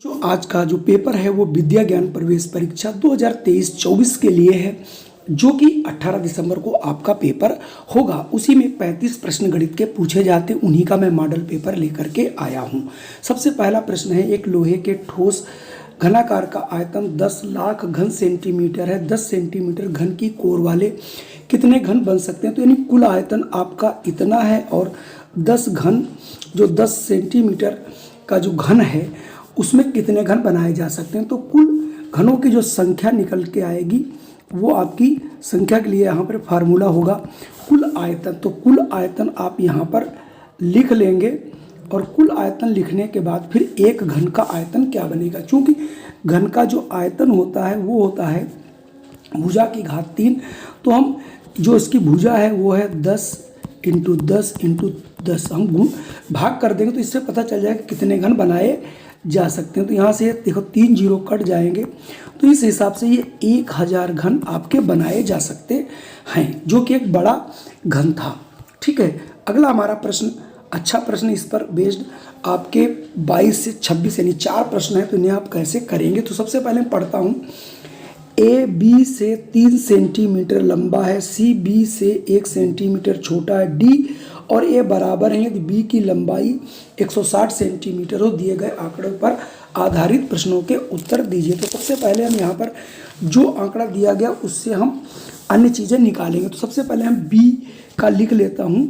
जो आज का जो पेपर है वो विद्या ज्ञान प्रवेश परीक्षा 2023-24 के लिए है, जो कि 18 दिसंबर को आपका पेपर होगा। उसी में 35 प्रश्न गणित के पूछे जाते, उन्हीं का मैं मॉडल पेपर लेकर के आया हूँ। सबसे पहला प्रश्न है, एक लोहे के ठोस घनाकार का आयतन 10 लाख घन सेंटीमीटर है। 10 सेंटीमीटर घन की कोर वाले कितने घन बन सकते हैं? तो यानी कुल आयतन आपका इतना है और 10 घन, जो 10 सेंटीमीटर का जो घन है उसमें कितने घन बनाए जा सकते हैं। तो कुल घनों की जो संख्या निकल के आएगी वो आपकी संख्या के लिए यहाँ पर फार्मूला होगा कुल आयतन। तो कुल आयतन आप यहाँ पर लिख लेंगे और कुल आयतन लिखने के बाद फिर एक घन का आयतन क्या बनेगा। चूँकि घन का जो आयतन होता है वो होता है भुजा की घात 3। तो हम जो इसकी भुजा है वो है 10 इंटू 10 इंटू 10, हम गुण भाग कर देंगे तो इससे पता चल जाएगा कितने घन बनाए जा सकते हैं। तो यहाँ से देखो 3 जीरो कट जाएंगे, तो इस हिसाब से ये 1000 घन आपके बनाए जा सकते हैं, जो कि एक बड़ा घन था। ठीक है, अगला हमारा प्रश्न, अच्छा प्रश्न, इस पर बेस्ड आपके 22 से 26 यानी 4 प्रश्न हैं, तो इन्हें आप कैसे करेंगे। तो सबसे पहले मैं पढ़ता हूँ। ए बी से 3 सेंटीमीटर लंबा है, सी बी से 1 सेंटीमीटर छोटा है, डी और ए बराबर है यदि बी की लंबाई 160 सेंटीमीटर हो। दिए गए आंकड़ों पर आधारित प्रश्नों के उत्तर दीजिए। तो सबसे पहले हम यहाँ पर जो आंकड़ा दिया गया उससे हम अन्य चीज़ें निकालेंगे। तो सबसे पहले हम बी का लिख लेता हूँ।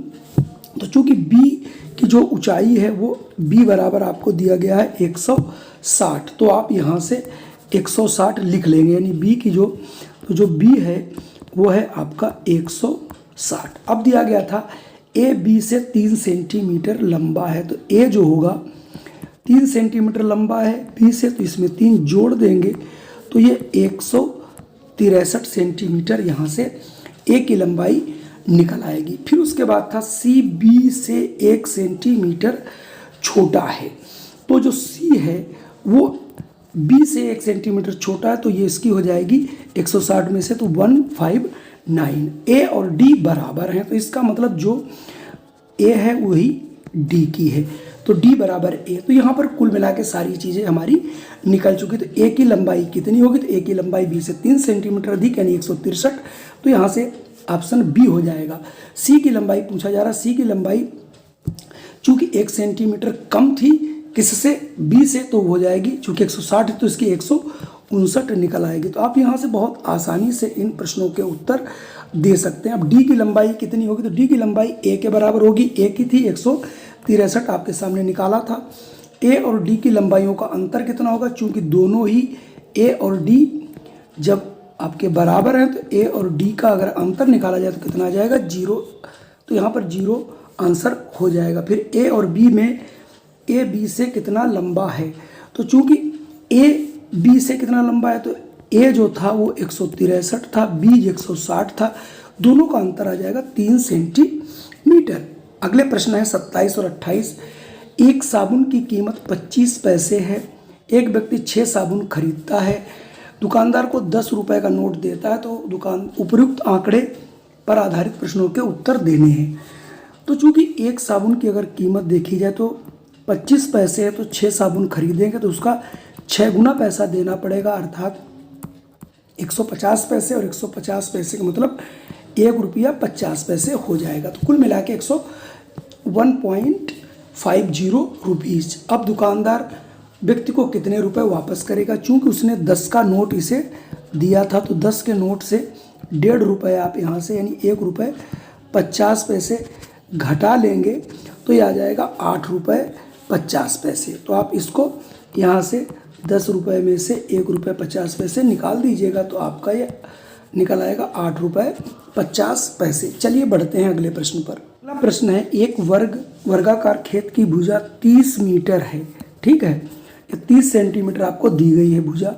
तो चूँकि बी की जो ऊंचाई है वो बी बराबर आपको दिया गया है 160, तो आप यहाँ से 160 लिख लेंगे, यानी बी की जो बी है वो है आपका 160। अब दिया गया था ए बी से 3 सेंटीमीटर लंबा है, तो ए जो होगा 3 सेंटीमीटर लंबा है बी से, तो इसमें 3 जोड़ देंगे तो ये 163 सेंटीमीटर यहाँ से ए की लंबाई निकल आएगी। फिर उसके बाद था सी बी से 1 सेंटीमीटर छोटा है, तो जो सी है वो बी से 1 सेंटीमीटर छोटा है, तो ये इसकी हो जाएगी 160 में से तो 159। ए और डी बराबर हैं, तो इसका मतलब जो ए है वही डी की है, तो डी बराबर ए। तो यहाँ पर कुल मिला के सारी चीज़ें हमारी निकल चुकी। तो ए की लंबाई कितनी होगी? तो ए की लंबाई बी से 3 सेंटीमीटर अधिक यानी 163, तो यहाँ से ऑप्शन बी हो जाएगा। सी की लंबाई पूछा जा रहा, सी की लंबाई चूँकि 1 सेंटीमीटर कम थी किससे? बी से, तो हो जाएगी चूँकि 160 है तो इसकी 159 निकल आएगी। तो आप यहाँ से बहुत आसानी से इन प्रश्नों के उत्तर दे सकते हैं। अब डी की लंबाई कितनी होगी? तो डी की लंबाई ए के बराबर होगी, ए की थी 163 आपके सामने निकाला था। ए और डी की लंबाइयों का अंतर कितना होगा? चूँकि दोनों ही ए और डी जब आपके बराबर हैं तो ए और डी का अगर अंतर निकाला जाए तो कितना आ जाएगा? 0। तो यहाँ पर 0 आंसर हो जाएगा। फिर ए और बी में ए बी से कितना लंबा है? तो चूंकि ए बी से कितना लंबा है, तो ए जो था वो 163 था, बी 160 था, दोनों का अंतर आ जाएगा 3 सेंटीमीटर। अगले प्रश्न है 27 और 28। एक साबुन की कीमत 25 पैसे है, एक व्यक्ति 6 साबुन खरीदता है, दुकानदार को 10 रुपये का नोट देता है, तो उपयुक्त आंकड़े पर आधारित प्रश्नों के उत्तर देने हैं। तो चूंकि एक साबुन की अगर कीमत देखी जाए तो 25 पैसे है, तो 6 साबुन खरीदेंगे तो उसका 6 गुना पैसा देना पड़ेगा, अर्थात 150 पैसे, और 150 पैसे का मतलब 1 रुपया 50 पैसे हो जाएगा। तो कुल मिला के 101.50 रुपीज़। अब दुकानदार व्यक्ति को कितने रुपए वापस करेगा? चूँकि उसने 10 का नोट इसे दिया था, तो 10 के नोट से 1.5 रुपये आप यहाँ से यानी 1 रुपये 50 पैसे घटा लेंगे तो ये आ जाएगा 8 रुपये 50 पैसे। तो आप इसको यहाँ से 10 रुपये में से 1 रुपये 50 पैसे निकाल दीजिएगा, तो आपका ये निकल आएगा 8 रुपये 50 पैसे। चलिए बढ़ते हैं अगले प्रश्न पर। अगला प्रश्न है, एक वर्गाकार खेत की भुजा 30 मीटर है। ठीक है, 30 सेंटीमीटर आपको दी गई है भुजा,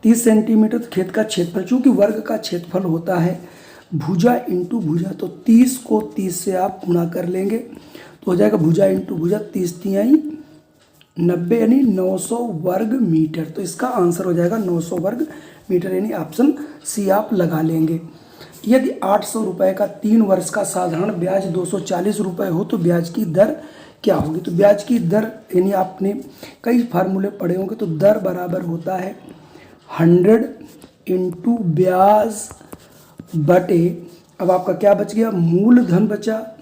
30 सेंटीमीटर खेत का क्षेत्रफल। चूँकि वर्ग का क्षेत्रफल होता है भुजा इंटू भुजा, तो 30 को 30 से आप गुणा कर लेंगे तो हो जाएगा भुजा इंटू भुजा, 30 तिहाई 90 यानी 900 वर्ग मीटर। तो इसका आंसर हो जाएगा 900 वर्ग मीटर, यानी ऑप्शन सी आप लगा लेंगे। यदि 800 रुपये का 3 वर्ष का साधारण ब्याज 240 रुपये हो तो ब्याज की दर क्या होगी। तो ब्याज की दर यानी आपने कई फार्मूले पढ़े होंगे, तो दर बराबर होता है 100 इंटू ब्याज बटे, अब आपका क्या बच गया, मूलधन बचा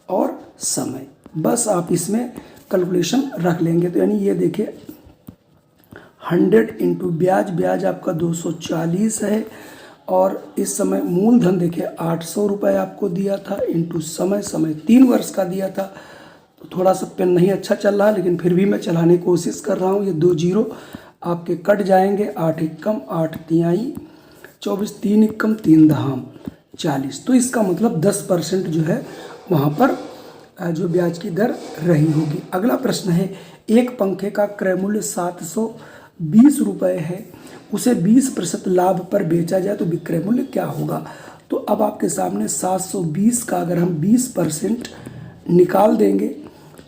और समय। बस आप इसमें कैलकुलेशन रख लेंगे। तो यानी ये देखिए 100 इंटू ब्याज, ब्याज आपका 240 है, और इस समय मूलधन देखिए 800 रुपये आपको दिया था, इंटू समय, समय 3 वर्ष का दिया था। तो थोड़ा सा पेन नहीं अच्छा चल रहा, लेकिन फिर भी मैं चलाने की कोशिश कर रहा हूँ। ये 2 जीरो आपके कट जाएंगे, 8 एकम 8 तिहाई 24, 3 एकम 3 दहाम 40। तो इसका मतलब 10% जो है वहाँ पर जो ब्याज की दर रही होगी। अगला प्रश्न है, एक पंखे का क्रय मूल्य 720 रुपये है, उसे 20% लाभ पर बेचा जाए तो विक्रय मूल्य क्या होगा। तो अब आपके सामने 720 का अगर हम 20% निकाल देंगे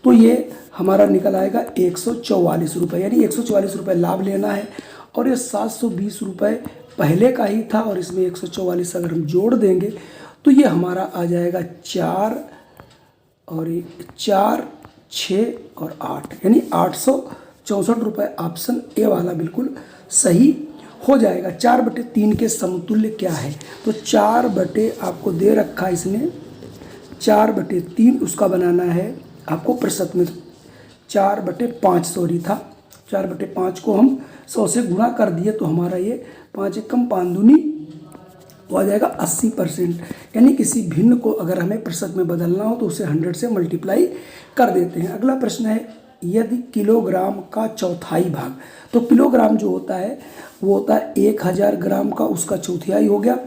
तो ये हमारा निकल आएगा 144 रुपये, यानी 144 रुपये लाभ लेना है। और ये 720 रुपये पहले का ही था, और इसमें 144 अगर हम जोड़ देंगे तो ये हमारा आ जाएगा 4 और 4, 6 और 8, यानी 864 रुपये। ऑप्शन ए वाला बिल्कुल सही हो जाएगा। 4/3 के समतुल्य क्या है, तो 4 आपको दे रखा है इसने 4/3, उसका बनाना है आपको प्रतिशत में। 4/5 सॉरी था, 4/5 को हम 100 से गुणा कर दिए तो हमारा ये 5 एकम 5 दूनी तो आ जाएगा 80%। यानी किसी भिन्न को अगर हमें प्रतिशत में बदलना हो तो उसे 100 से मल्टीप्लाई कर देते हैं। अगला प्रश्न है, यदि किलोग्राम का चौथाई भाग, तो किलोग्राम जो होता है वो होता है 1000 ग्राम का, उसका चौथाई हो गया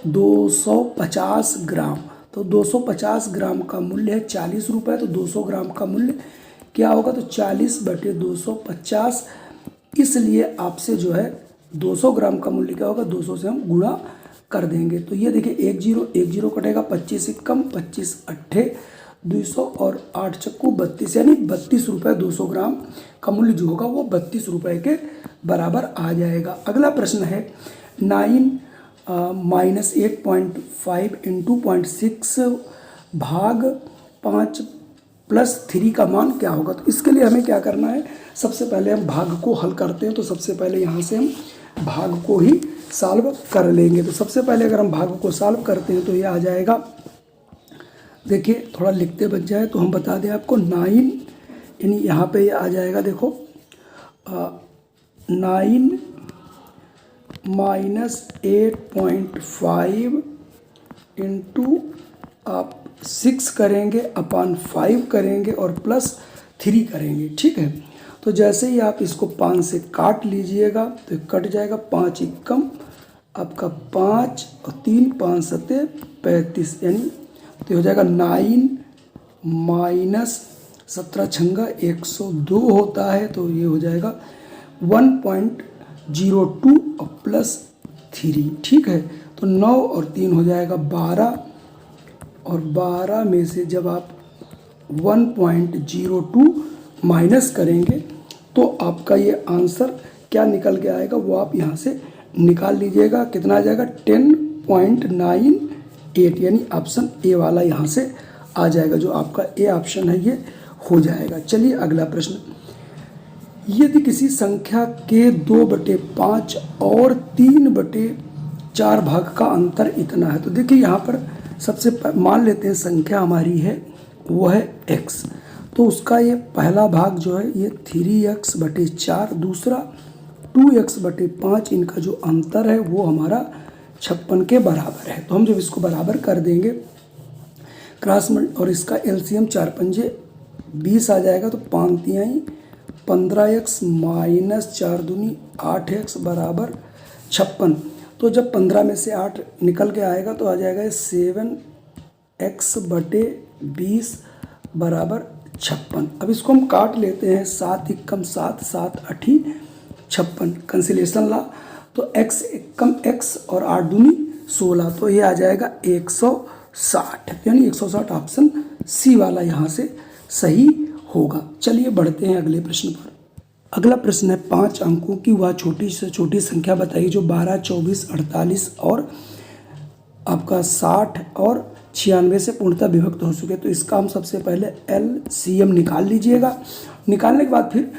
250 ग्राम। तो 250 ग्राम का मूल्य है 40 रुपये, तो 200 ग्राम का मूल्य क्या होगा, तो 40/250। इसलिए आपसे जो है 200 ग्राम का मूल्य क्या होगा, 200 से हम गुणा कर देंगे। तो ये देखिए 1 जीरो कटेगा, 25 एकम 25 अट्ठे 200 और 8 चक्कू 32, यानी 32 रुपये 200 ग्राम का मूल्य जो होगा वो 32 रुपये के बराबर आ जाएगा। अगला प्रश्न है 9 माइनस 8.5 इंटू 0.6 भाग 5 प्लस 3 का मान क्या होगा। तो इसके लिए हमें क्या करना है, सबसे पहले हम भाग को हल करते हैं। तो सबसे पहले यहाँ से हम भाग को ही सॉल्व कर लेंगे। तो सबसे पहले अगर हम भाग को सॉल्व करते हैं तो ये आ जाएगा, देखिए थोड़ा लिखते बच जाए तो हम बता दें आपको 9, यानी यहाँ पे ये आ जाएगा देखो 9 माइनस 8.5 इंटू आप 6 करेंगे अपॉन 5 करेंगे और प्लस 3 करेंगे, ठीक है। तो जैसे ही आप इसको 5 से काट लीजिएगा तो कट जाएगा, 5 एकम आपका 5 और 3 5 सत्ते 35, यानी तो हो जाएगा 9 माइनस 17 छंगा 102 होता है, तो ये हो जाएगा 1.02 और प्लस 3, ठीक है। तो 9 और 3 हो जाएगा 12, और 12 में से जब आप 1.02 माइनस करेंगे तो आपका ये आंसर क्या निकल के आएगा वो आप यहाँ से निकाल लीजिएगा। कितना आ जाएगा 10.98, यानी ऑप्शन ए वाला यहाँ से आ जाएगा। जो आपका ए ऑप्शन है ये हो जाएगा। चलिए अगला प्रश्न, यदि किसी संख्या के 2/5 और 3/4 भाग का अंतर इतना है, तो देखिए यहाँ पर सबसे मान लेते हैं संख्या हमारी है वो है x, तो उसका ये पहला भाग जो है ये 3x/4, दूसरा 2x/5, इनका जो अंतर है वो हमारा 56 के बराबर है। तो हम जब इसको बराबर कर देंगे क्रॉस और इसका एलसीएम 4 पंजे 20 आ जाएगा, तो 5 तिहाई 15x माइनस 4 दूनी 8x बराबर 56। तो जब 15 में से 8 निकल के आएगा तो आ जाएगा 7x/20 बराबर 56। अब इसको हम काट लेते हैं, 7 एकम 7 7 8 56 कंसिलेशन ला, तो x एकम x और 8 दूनी 16, तो ये आ जाएगा 160, यानी 160 ऑप्शन सी वाला यहाँ से सही होगा। चलिए बढ़ते हैं अगले प्रश्न पर। अगला प्रश्न है 5 अंकों की वह छोटी से छोटी संख्या बताइए जो 12, 24, 48 और आपका 60 और 96 से पूर्णतः विभक्त हो चुके। तो इसका हम सबसे पहले LCM निकाल लीजिएगा। निकालने के बाद फिर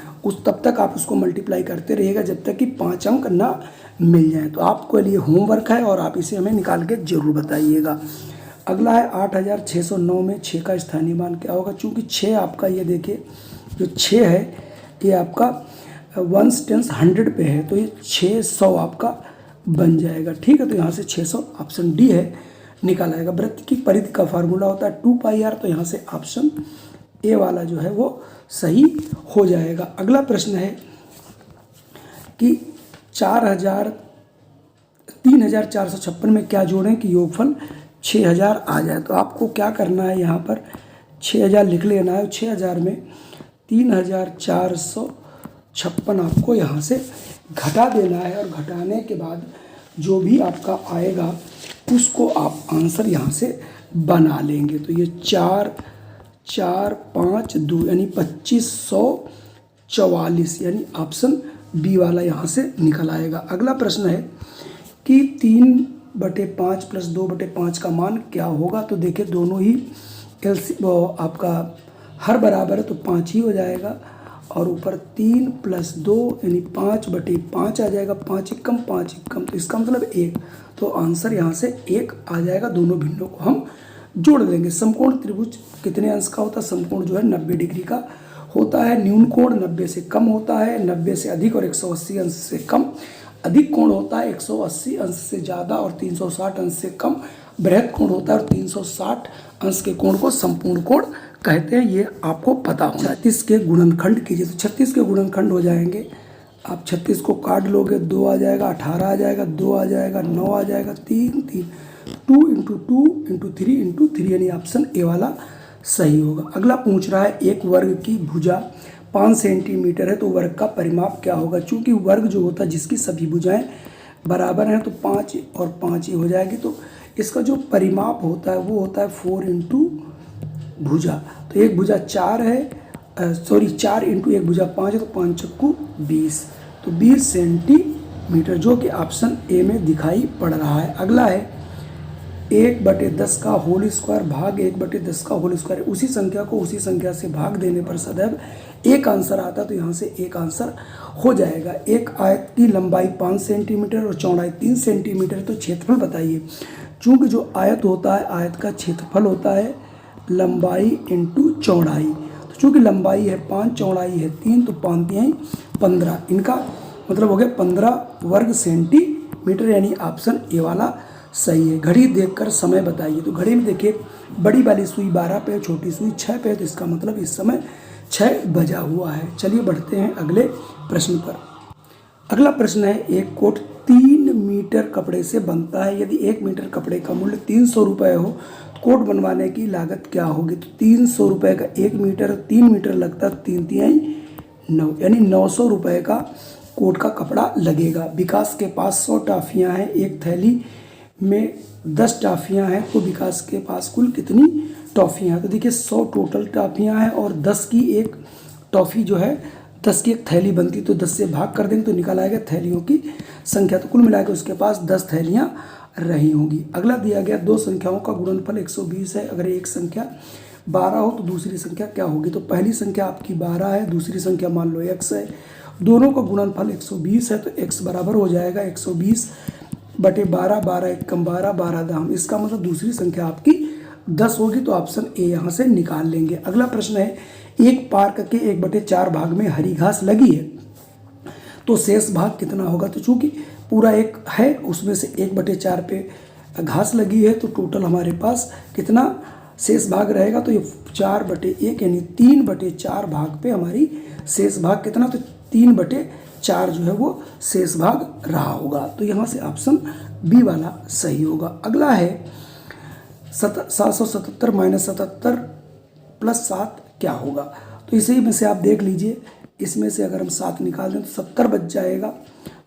तब तक आप उसको मल्टीप्लाई करते रहिएगा जब तक कि 5 अंक ना मिल जाए। तो आपके लिए होमवर्क है और आप इसे हमें निकाल के जरूर बताइएगा। अगला है 8609 में 6 का स्थानीय मान क्या होगा। चूँकि 6 आपका, ये देखिए जो 6 है ये आपका 1/10 पे है, तो ये 600 आपका बन जाएगा। ठीक है, तो यहाँ से 600 ऑप्शन डी है निकाल आएगा। वृत्त की परिधि का फार्मूला होता है 2πr, तो यहाँ से ऑप्शन ए वाला जो है वो सही हो जाएगा। अगला प्रश्न है कि 3456 में क्या जोड़ें कि योगफल 6000 आ जाए। तो आपको क्या करना है, यहाँ पर 6000 लिख लेना है। 6000 में 3456 आपको यहाँ से घटा देना है और घटाने के बाद जो भी आपका आएगा उसको आप आंसर यहाँ से बना लेंगे। तो ये 4 4 5 2 यानी 2544 यानी ऑप्शन बी वाला यहाँ से निकल आएगा। अगला प्रश्न है कि 3/5 प्लस 2/5 का मान क्या होगा। तो देखिए दोनों ही आपका हर बराबर है तो 5 ही हो जाएगा और ऊपर 3 + 2 यानी 5/5 आ जाएगा। 5 एकम 5 एकम, तो इसका मतलब 1। तो आंसर यहाँ से 1 आ जाएगा। दोनों भिन्नों को हम जोड़ देंगे। समकोण त्रिभुज कितने अंश का होता है। समकोण जो है 90 डिग्री का होता है। न्यून कोण 90 से कम होता है, 90 से अधिक और 180 अंश से कम। अधिक कोण होता है 180 अंश से ज़्यादा और 360 अंश से कम। बृहद कोण होता है और 360 अंश के कोण को संपूर्ण कोण कहते हैं, ये आपको पता होना। 36 के गुणनखंड कीजिए। तो 36 के गुणनखंड हो जाएंगे, आप 36 को काट लोगे 2 आ जाएगा, 18 आ जाएगा, 2 आ जाएगा, 9 आ जाएगा, 3 3 2 × 2 × 3 × 3 यानी ऑप्शन ए वाला सही होगा। अगला पूछ रहा है एक वर्ग की भुजा 5 सेंटीमीटर है तो वर्ग का परिमाप क्या होगा। चूँकि वर्ग जो होता है जिसकी सभी भुजाएं बराबर हैं तो 5 और 5 ही हो जाएगी। तो इसका जो परिमाप होता है वो होता है 4 × भुजा। तो एक भुजा 4 है, 4 × 1 भुजा 5 है तो 5 × 20, तो 20 सेंटीमीटर जो कि ऑप्शन ए में दिखाई पड़ रहा है। अगला है 1/10 का होल स्क्वायर भाग 1/10 का होल स्क्वायर। उसी संख्या को उसी संख्या से भाग देने पर सदैव एक आंसर आता है, तो यहाँ से एक आंसर हो जाएगा। एक आयत की लंबाई 5 सेंटीमीटर और चौड़ाई 3 सेंटीमीटर, तो क्षेत्रफल बताइए। चूँकि जो आयत होता है आयत का क्षेत्रफल होता है लंबाई × चौड़ाई। तो चूँकि लंबाई है 5, चौड़ाई है 3, तो 5 × 15, इनका मतलब हो गया 15 वर्ग सेंटीमीटर यानी ऑप्शन ए वाला सही है। घड़ी देखकर समय बताइए। तो घड़ी में देखिए बड़ी वाली सुई 12 पे, छोटी सुई 6 पे है, तो इसका मतलब इस समय 6 बजा हुआ है। चलिए बढ़ते हैं अगले प्रश्न पर। अगला प्रश्न है एक कोट 3 मीटर कपड़े से बनता है। यदि 1 मीटर कपड़े का मूल्य 300 रुपये हो, कोट बनवाने की लागत क्या होगी। तो 300 रुपये का 1 मीटर, 3 मीटर लगता है 3 × 9 यानी 900 रुपये का कोट का कपड़ा लगेगा। विकास के पास 100 टॉफियाँ हैं, एक थैली में 10 टॉफियाँ हैं, तो विकास के पास कुल कितनी टॉफियाँ हैं। तो देखिए 100 टोटल टॉफियाँ हैं और 10 की एक टॉफ़ी जो है 10 की एक थैली बनती, तो 10 से भाग कर देंगे तो निकल आएगा थैलियों की संख्या। तो कुल मिलाकर उसके पास 10 थैलियाँ रही होंगी। अगला दिया गया दो संख्याओं का गुणनफल 120 है। अगर एक संख्या 12 हो तो दूसरी संख्या क्या होगी। तो पहली संख्या आपकी 12 है, दूसरी संख्या मान लो x है। दोनों का गुणनफल 120 है तो x बराबर हो जाएगा 120/12, 12 एकम 12, 12 दाम। इसका मतलब दूसरी संख्या आपकी 10 होगी, तो ऑप्शन ए यहाँ से निकाल लेंगे। अगला प्रश्न है एक पार्क के 1/4 भाग में हरी घास लगी है तो शेष भाग कितना होगा। तो चूँकि पूरा एक है उसमें से 1/4 पे घास लगी है, तो टोटल हमारे पास कितना शेष भाग रहेगा। तो ये 4/1 यानी 3/4 भाग पे हमारी शेष भाग कितना, तो 3/4 जो है वो शेष भाग रहा होगा। तो यहाँ से ऑप्शन बी वाला सही होगा। अगला है 777 - 77 + 7 क्या होगा। तो इसी में से आप देख लीजिए, इसमें से अगर हम 7 निकाल दें तो 70 बच जाएगा।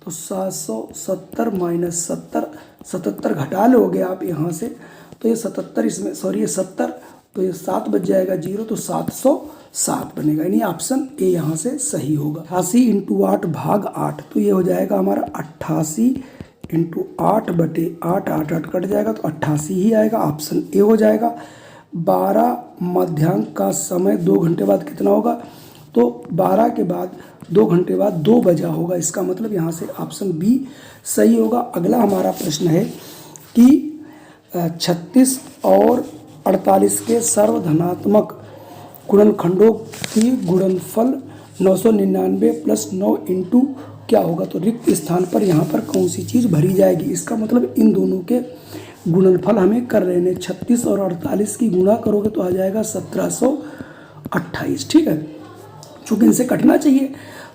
तो 770 - 70, 77 घटा लोगे आप यहाँ से, तो ये 77 इसमें सॉरी ये 70, तो ये 7 बच जाएगा 0, तो 707 बनेगा, यानी ऑप्शन ए यहाँ से सही होगा। 88 × 8 भाग 8, तो ये हो जाएगा हमारा 88 इंटू 8/8, 8 कट जाएगा तो 88 ही आएगा, ऑप्शन ए हो जाएगा। 12 मध्याह्न का समय 2 घंटे बाद कितना होगा, तो 12 के बाद 2 घंटे बाद 2 बजा होगा, इसका मतलब यहाँ से ऑप्शन बी सही होगा। अगला हमारा प्रश्न है कि 36 और 48 के सर्वधनात्मक गुणनखंडों की गुणनफल 999 + 9 इंटू क्या होगा, तो रिक्त स्थान पर यहाँ पर कौन सी चीज़ भरी जाएगी, इसका मतलब इन दोनों के गुणनफल हमें कर रहे हैं। 36 और 48 की गुणा करोगे तो आ जाएगा 1728, ठीक है। चूँकि इनसे कटना चाहिए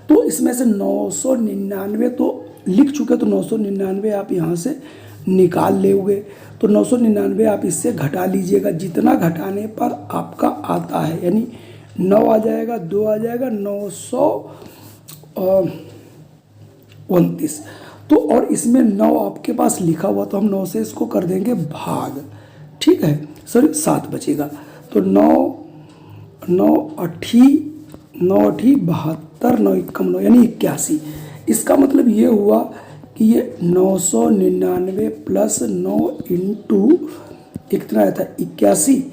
तो इसमें से 999 तो लिख चुके, तो 999 आप यहाँ से निकाल लेंगे, तो 999 आप इससे घटा लीजिएगा, जितना घटाने पर आपका आता है, यानी 9 आ जाएगा, 2 आ जाएगा, 929। तो और इसमें 9 आपके पास लिखा हुआ, तो हम 9 से इसको कर देंगे भाग, ठीक है, सॉरी 7 बचेगा, तो 9 अठी 72, 9 एकम 9 यानी 81। इसका मतलब ये हुआ कि ये 999 + 9 इंटू कितना रहता है 81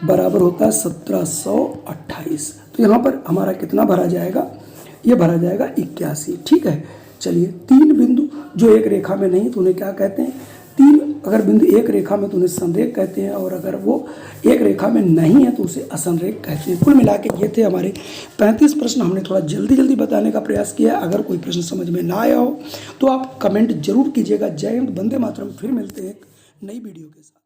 बराबर होता है 1728। तो यहाँ पर हमारा कितना भरा जाएगा, ये भरा जाएगा 81, ठीक है। चलिए 3 बिंदु जो एक रेखा में नहीं तो उन्हें क्या कहते हैं, 3 अगर बिंदु एक रेखा में तो उन्हें संरेख कहते हैं, और अगर वो एक रेखा में नहीं है तो उसे असंरेख कहते हैं। कुल मिला के ये थे हमारे 35 प्रश्न। हमने थोड़ा जल्दी जल्दी बताने का प्रयास किया। अगर कोई प्रश्न समझ में ना आया हो तो आप कमेंट जरूर कीजिएगा। जय हिंद, वंदे मातरम। फिर मिलते हैं एक नई वीडियो के साथ।